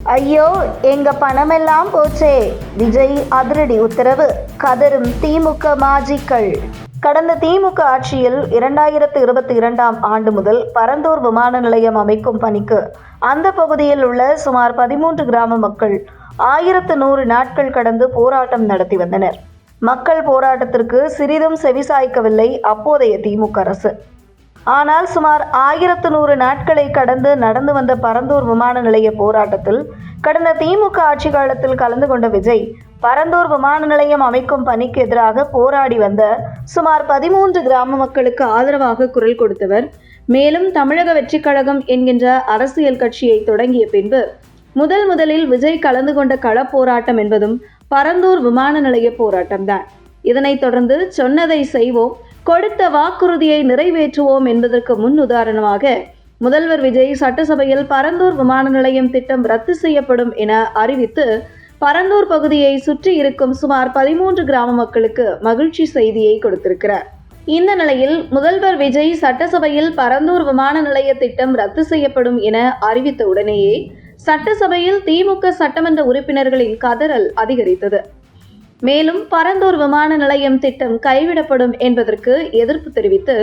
ஐயோ, எங்க பணமெல்லாம் போச்சே! விஜய் அதிரடி உத்தரவு, கதறும் திமுக மாஜிக்கள். கடந்த திமுக ஆட்சியில் 2022ஆம் ஆண்டு முதல் பரந்தூர் விமான நிலையம் அமைக்கும் பணிக்கு அந்த பகுதியில் உள்ள சுமார் 13 கிராம மக்கள் 1100 நாட்கள் கடந்து போராட்டம் நடத்தி வந்தனர். மக்கள் போராட்டத்திற்கு சிறிதும் செவிசாய்க்கவில்லை அப்போதைய திமுக அரசு. ஆனால் சுமார் 1100 நாட்களை கடந்து நடந்து வந்த பரந்தூர் விமான நிலைய போராட்டத்தில் கடந்த திமுக ஆட்சி காலத்தில் கலந்து கொண்ட விஜய், பரந்தூர் விமான நிலையம் அமைக்கும் பணிக்கு எதிராக போராடி வந்த சுமார் 13 கிராம மக்களுக்கு ஆதரவாக குரல் கொடுத்தவர். மேலும் தமிழக வெற்றி கழகம் என்கின்ற அரசியல் கட்சியை தொடங்கிய பின்பு முதலில் விஜய் கலந்து கொண்ட களப்போராட்டம் என்பதும் பரந்தூர் விமான நிலைய போராட்டம்தான். இதனைத் தொடர்ந்து சொன்னதை செய்வோம், கொடுத்த வாக்குறுதியை நிறைவேற்றுவோம் என்பதற்கு முன் உதாரணமாக முதல்வர் விஜய் சட்டசபையில் பரந்தூர் விமான நிலையம் திட்டம் ரத்து செய்யப்படும் என அறிவித்து பரந்தூர் பகுதியை சுற்றி இருக்கும் சுமார் 13 கிராம மக்களுக்கு மகிழ்ச்சி செய்தியை கொடுத்திருக்கிறார். இந்த நிலையில் முதல்வர் விஜய் சட்டசபையில் பரந்தூர் விமான நிலைய திட்டம் ரத்து செய்யப்படும் என அறிவித்த உடனேயே சட்டசபையில் திமுக சட்டமன்ற உறுப்பினர்களின் கதறல் அதிகரித்தது. மேலும் பரந்தூர் விமான நிலையம் திட்டம் கைவிடப்படும் என்பதற்கு எதிர்ப்பு தெரிவித்து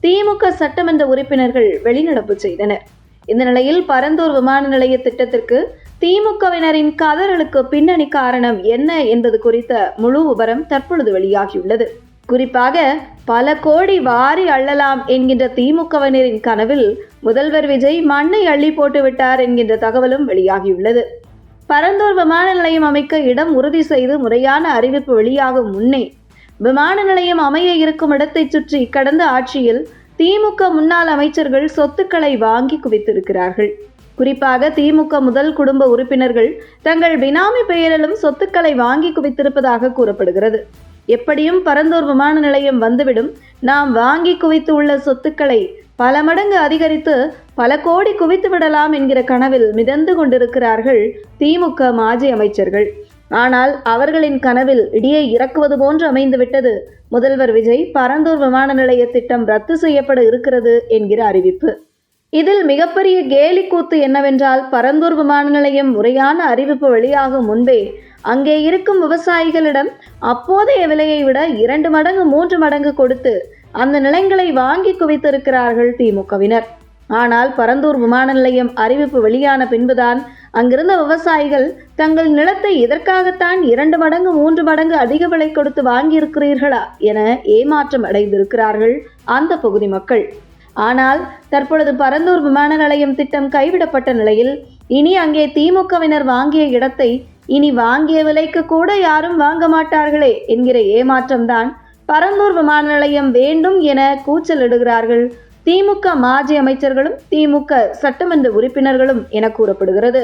திமுக சட்டமன்ற உறுப்பினர்கள் வெளிநடப்பு செய்தனர். இந்த நிலையில் பரந்தூர் விமான நிலைய திட்டத்திற்கு திமுகவினரின் கதறலுக்கு பின்னணி காரணம் என்ன என்பது குறித்த முழு விவரம் தற்பொழுது வெளியாகியுள்ளது. குறிப்பாக பல கோடி வாரி அள்ளலாம் என்கின்ற திமுகவினரின் கனவில் முதல்வர் விஜய் மண்ணை அள்ளி போட்டு விட்டார் என்கின்ற தகவலும் வெளியாகியுள்ளது. பரந்தூர் விமான நிலையம் அமைக்க இடம் உறுதி செய்து முறையான அறிவிப்பு வெளியாகும் முன்னே விமான நிலையம் அமைய இருக்கும் இடத்தை சுற்றி கடந்த ஆட்சியில் திமுக முன்னாள் அமைச்சர்கள் சொத்துக்களை வாங்கி குவித்திருக்கிறார்கள். குறிப்பாக திமுக முதல் குடும்ப உறுப்பினர்கள் தங்கள் பினாமி பெயரிலும் சொத்துக்களை வாங்கி குவித்திருப்பதாக கூறப்படுகிறது. எப்படியும் பரந்தூர் விமான நிலையம் வந்துவிடும், நாம் வாங்கி குவித்து உள்ள சொத்துக்களை பல மடங்கு அதிகரித்து பல கோடி குவித்து விடலாம் என்கிற கனவில் மிதந்து கொண்டிருக்கிறார்கள் திமுக மாஜி அமைச்சர்கள். ஆனால் அவர்களின் கனவில் இடியை இறக்குவது போன்று அமைந்துவிட்டது முதல்வர் விஜய் பரந்தூர் விமான நிலைய திட்டம் ரத்து செய்யப்பட இருக்கிறது என்கிற அறிவிப்பு. இதில் மிகப்பெரிய கேலி கூத்து என்னவென்றால், பரந்தூர் விமான நிலையம் முறையான அறிவிப்பு வெளியாகும் முன்பே அங்கே இருக்கும் விவசாயிகளிடம் அப்போதைய விலையை விட 2 மடங்கு 3 மடங்கு கொடுத்து அந்த நிலங்களை வாங்கி குவித்திருக்கிறார்கள் திமுகவினர். ஆனால் பரந்தூர் விமான நிலையம் அறிவிப்பு வெளியான பின்புதான் அங்கிருந்த விவசாயிகள் தங்கள் நிலத்தை இதற்காகத்தான் 2 மடங்கு 3 மடங்கு அதிக விலை கொடுத்து வாங்கியிருக்கிறீர்களா என ஏமாற்றம் அடைந்திருக்கிறார்கள் அந்த பகுதி மக்கள். ஆனால் தற்பொழுது பரந்தூர் விமான நிலையம் திட்டம் கைவிடப்பட்ட நிலையில் இனி அங்கே திமுகவினர் வாங்கிய இடத்தை இனி வாங்கிய விலைக்கு கூட யாரும் வாங்க மாட்டார்களே என்கிற ஏமாற்றம்தான் பரந்தூர் விமான நிலையம் வேண்டும் என கூச்சலிடுகிறார்கள் திமுக மாஜி அமைச்சர்களும் திமுக சட்டமன்ற உறுப்பினர்களும் என கூறப்படுகிறது.